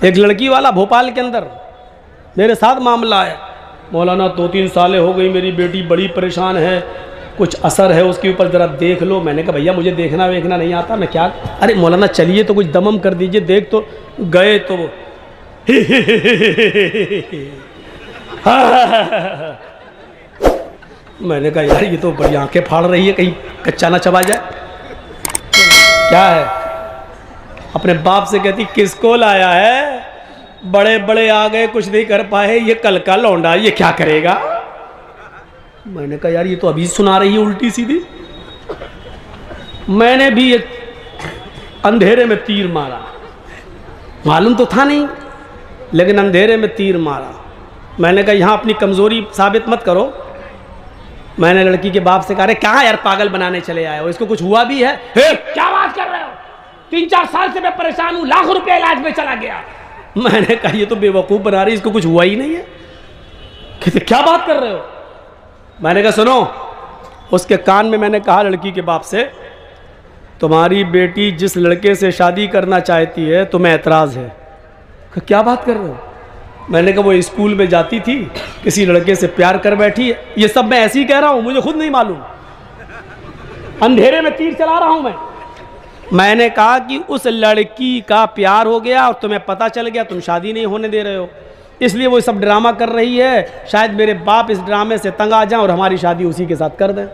एक लड़की वाला भोपाल के अंदर मेरे साथ मामला है, मौलाना 2-3 सालें हो गई मेरी बेटी बड़ी परेशान है, कुछ असर है उसके ऊपर, ज़रा देख लो। मैंने कहा भैया मुझे देखना वेखना नहीं आता, मैं क्या, अरे मौलाना चलिए तो कुछ दमम कर दीजिए, देख तो गए तो वो मैंने कहा यार ये तो बड़ी आंखें फाड़ रही है, कहीं कच्चा ना चबा जाए। क्या है, अपने बाप से कहती किसको लाया है, बड़े बड़े आ गए कुछ नहीं कर पाए, ये कल का लौंडा ये क्या करेगा। मैंने कहा यार ये तो अभी सुना रही है उल्टी सीधी। मैंने भी एक अंधेरे में तीर मारा, मालूम तो था नहीं लेकिन अंधेरे में तीर मारा। मैंने कहा यहाँ अपनी कमज़ोरी साबित मत करो। मैंने लड़की के बाप से कहा अरे कहाँ यार पागल बनाने चले आए हो, इसको कुछ हुआ भी है? क्या बात कर रहे हो, 3-4 साल से मैं परेशान हूँ, लाख रुपया इलाज में चला गया। मैंने कहा ये तो बेवकूफ़ बना रही, इसको कुछ हुआ ही नहीं है। कहते क्या बात कर रहे हो। मैंने कहा सुनो, उसके कान में मैंने कहा लड़की के बाप से, तुम्हारी बेटी जिस लड़के से शादी करना चाहती है तुम्हें एतराज़ है। क्या बात कर रहे हो। मैंने कहा वो स्कूल में जाती थी, किसी लड़के से प्यार कर बैठी है। ये सब मैं ऐसे ही कह रहा हूँ, मुझे खुद नहीं मालूम, अंधेरे में तीर चला रहा हूँ मैं। मैंने कहा कि उस लड़की का प्यार हो गया और तुम्हें पता चल गया, तुम शादी नहीं होने दे रहे हो, इसलिए वो सब ड्रामा कर रही है, शायद मेरे बाप इस ड्रामे से तंग आ जाएं और हमारी शादी उसी के साथ कर दें।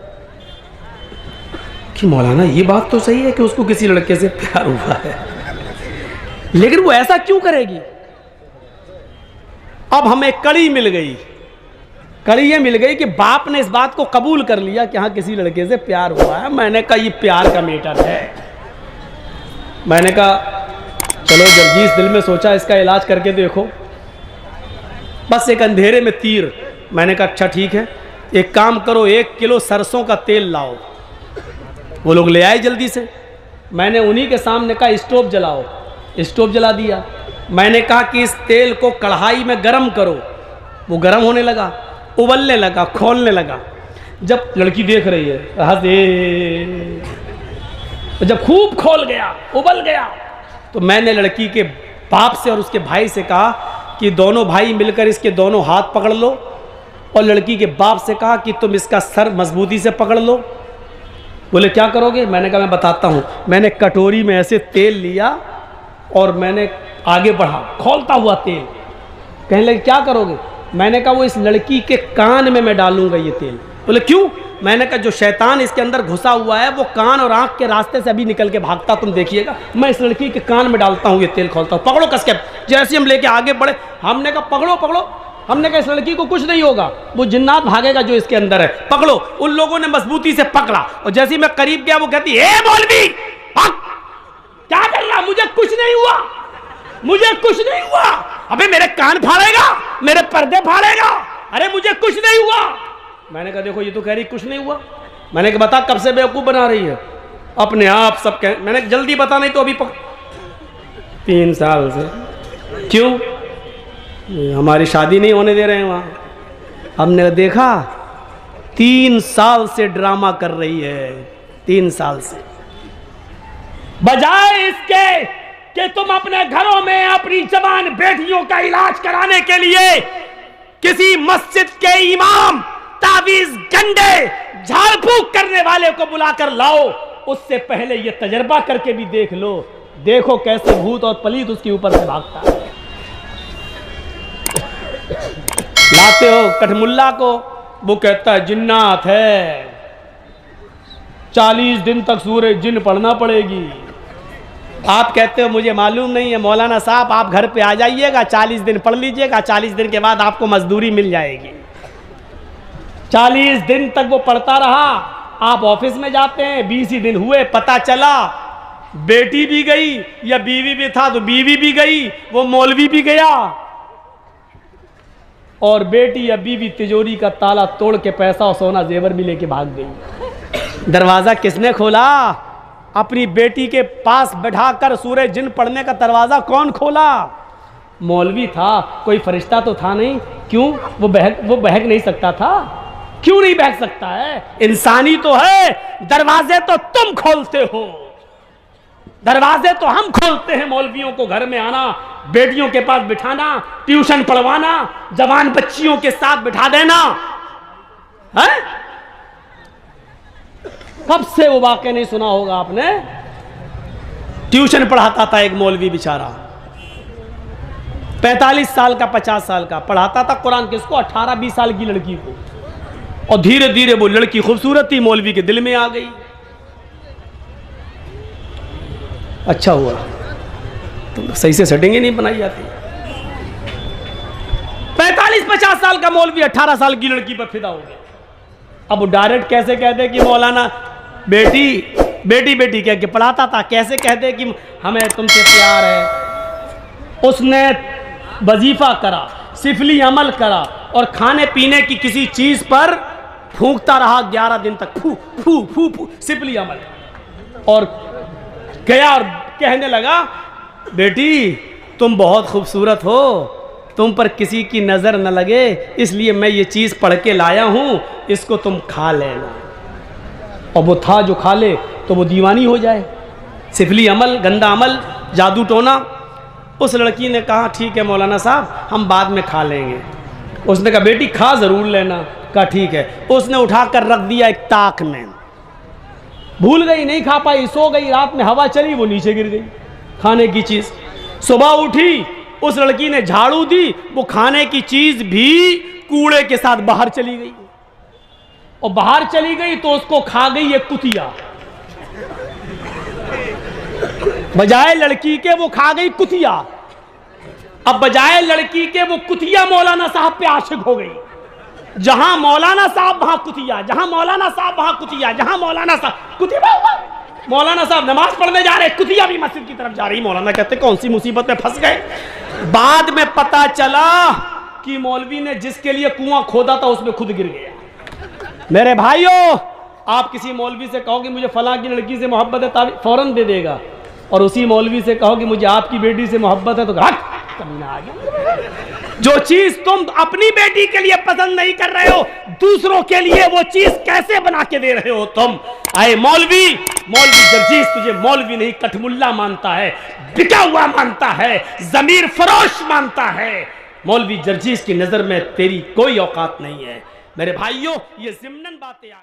कि मौलाना ये बात तो सही है कि उसको किसी लड़के से प्यार हुआ है, लेकिन वो ऐसा क्यों करेगी। अब हमें कड़ी मिल गई, कड़ी ये मिल गई कि बाप ने इस बात को कबूल कर लिया कि हाँ किसी लड़के से प्यार हुआ है। मैंने कहा ये प्यार का मैटर है। मैंने कहा चलो जर्जीस दिल में सोचा इसका इलाज करके देखो, बस एक अंधेरे में तीर। मैंने कहा अच्छा ठीक है, एक काम करो 1 किलो सरसों का तेल लाओ। वो लोग ले आए जल्दी से। मैंने उन्हीं के सामने कहा स्टोव जलाओ, स्टोव जला दिया। मैंने कहा कि इस तेल को कढ़ाई में गरम करो। वो गरम होने लगा, उबलने लगा, खोलने लगा। जब लड़की देख रही है हंसे, जब खूब खोल गया, उबल गया, तो मैंने लड़की के बाप से और उसके भाई से कहा कि दोनों भाई मिलकर इसके दोनों हाथ पकड़ लो, और लड़की के बाप से कहा कि तुम इसका सर मजबूती से पकड़ लो। बोले क्या करोगे। मैंने कहा मैं बताता हूँ। मैंने कटोरी में ऐसे तेल लिया और मैंने आगे बढ़ा, खोलता हुआ तेल। कहने लगे क्या करोगे। मैंने कहा वो इस लड़की के कान में मैं डालूंगा ये तेल। बोले क्यों। मैंने कहा जो शैतान इसके अंदर घुसा हुआ है वो कान और आंख के रास्ते से अभी निकल के भागता, तुम देखिएगा। मैं इस लड़की के कान में डालता हूँ ये तेल, खोलता हूँ, पकड़ो कस के। जैसे हम लेके आगे बढ़े, हमने कहा पकड़ो पकड़ो। हमने कहा इस लड़की को कुछ नहीं होगा, वो जिन्नात भागेगा जो इसके अंदर है, पकड़ो। उन लोगों ने मजबूती से पकड़ा और जैसे ही मैं करीब गया वो कहती ए मौलवी क्या कर रहा, मुझे कुछ नहीं हुआ, मुझे कुछ नहीं हुआ। अबे मेरे कान फाड़ेगा, मेरे पर्दे फाड़ेगा, अरे मुझे कुछ नहीं हुआ। मैंने कहा देखो ये तो कह रही कुछ नहीं हुआ। मैंने कहा बता कब से बेवकूफ बना रही है, अपने आप सब कह। मैंने जल्दी बता नहीं तो अभी 3 साल से। क्यों, हमारी शादी नहीं होने दे रहे हैं वहाँ। हमने देखा 3 साल से ड्रामा कर रही है, 3 साल से। बजाय इसके कि तुम अपने घरों में अपनी जवान बेटियों का इलाज कराने के लिए किसी मस्जिद के इमाम, तावीज गंडे, झाड़ फूक करने वाले को बुलाकर लाओ, उससे पहले ये तजर्बा करके भी देख लो, देखो कैसे भूत और पलीत उसके ऊपर से भागता है। लाते हो कठमुल्ला को, वो कहता है जिन्नात है, 40 दिन तक सूरह जिन पढ़ना पड़ेगी। आप कहते हो मुझे मालूम नहीं है। मौलाना साहब आप घर पे आ जाइएगा, 40 दिन पढ़ लीजिएगा, 40 दिन के बाद आपको मजदूरी मिल जाएगी। 40 दिन तक वो पढ़ता रहा, आप ऑफिस में जाते हैं, 20 ही दिन हुए, पता चला बेटी भी गई या बीवी भी था तो बीवी भी गई, वो मौलवी भी गया, और बेटी या बीवी तिजोरी का ताला तोड़ के पैसा और सोना जेवर भी लेके भाग गई। दरवाजा किसने खोला। अपनी बेटी के पास बैठाकर सूरह जिन पढ़ने का दरवाजा कौन खोला। मौलवी था, कोई फरिश्ता तो था नहीं। क्यों, वो बहक नहीं सकता था। क्यों नहीं बहक सकता है, इंसानी तो है, दरवाजे तो तुम खोलते हो। दरवाजे तो हम खोलते हैं मौलवियों को घर में आना, बेटियों के पास बिठाना, ट्यूशन पढ़वाना, जवान बच्चियों के साथ बिठा देना है। कब से वो वाक़या नहीं सुना होगा आपने। ट्यूशन पढ़ाता था एक मौलवी बेचारा, 45 साल का 50 साल का, पढ़ाता था कुरान किसको, 18-20 साल की लड़की को। और धीरे धीरे वो लड़की खूबसूरती मौलवी के दिल में आ गई। अच्छा हुआ, तो सही से सेटिंग ही नहीं बनाई जाती। 45-50 साल का मौलवी 18 साल की लड़की पर फिदा हो गया। अब वो डायरेक्ट कैसे कहते कि मौलाना बेटी बेटी बेटी कह के पढ़ाता था, कैसे कहते कि हमें तुमसे प्यार है। उसने वजीफा करा, सिफली अमल करा और खाने पीने की किसी चीज पर फूंकता रहा 11 दिन तक, फू फू फू फू सिफली अमल। और गया और कहने लगा, बेटी तुम बहुत खूबसूरत हो, तुम पर किसी की नज़र न लगे, इसलिए मैं ये चीज़ पढ़ के लाया हूँ, इसको तुम खा लेना। और वो था जो खा ले तो वो दीवानी हो जाए। सिफली अमल, गंदा अमल, जादू टोना। उस लड़की ने कहा ठीक है मौलाना साहब, हम बाद में खा लेंगे। उसने कहा बेटी खा ज़रूर लेना। कहा ठीक है। उसने उठाकर रख दिया एक ताक में, भूल गई, नहीं खा पाई, सो गई। रात में हवा चली, वो नीचे गिर गई खाने की चीज़। सुबह उठी, उस लड़की ने झाड़ू दी, वो खाने की चीज़ भी कूड़े के साथ बाहर चली गई। और बाहर चली गई तो उसको खा गई एक कुतिया। बजाय लड़की के वो खा गई कुतिया। अब बजाय लड़की के वो कुतिया मौलाना साहब पे आशिक हो गई। जहां मौलाना साहब वहां कुतिया, जहां मौलाना साहब वहां कुतिया, जहां मौलाना साहब कुतिया। मौलाना साहब नमाज पढ़ने जा रहे, कुतिया भी मस्जिद की तरफ जा रही। मौलाना कहते कौन सी मुसीबत में फंस गए। बाद में पता चला कि मौलवी ने जिसके लिए कुआं खोदा था उसमें खुद गिर गया। मेरे भाइयों, आप किसी मौलवी से कहोगे मुझे फलां की लड़की से मोहब्बत है, फौरन दे देगा। और उसी मौलवी से कहोगे मुझे आपकी बेटी से मोहब्बत है, तो कमीना आ गया। जो चीज तुम अपनी बेटी के लिए पसंद नहीं कर रहे हो, दूसरों के लिए वो चीज कैसे बना के दे रहे हो तुम। आए मौलवी, मौलवी जर्जीस तुझे मौलवी नहीं कठमुल्ला मानता है, बिका हुआ मानता है, जमीर फरोश मानता है। मौलवी जर्जीस की नजर में तेरी कोई औकात नहीं है। मेरे भाइयों, ये ज़िम्नन बातें आ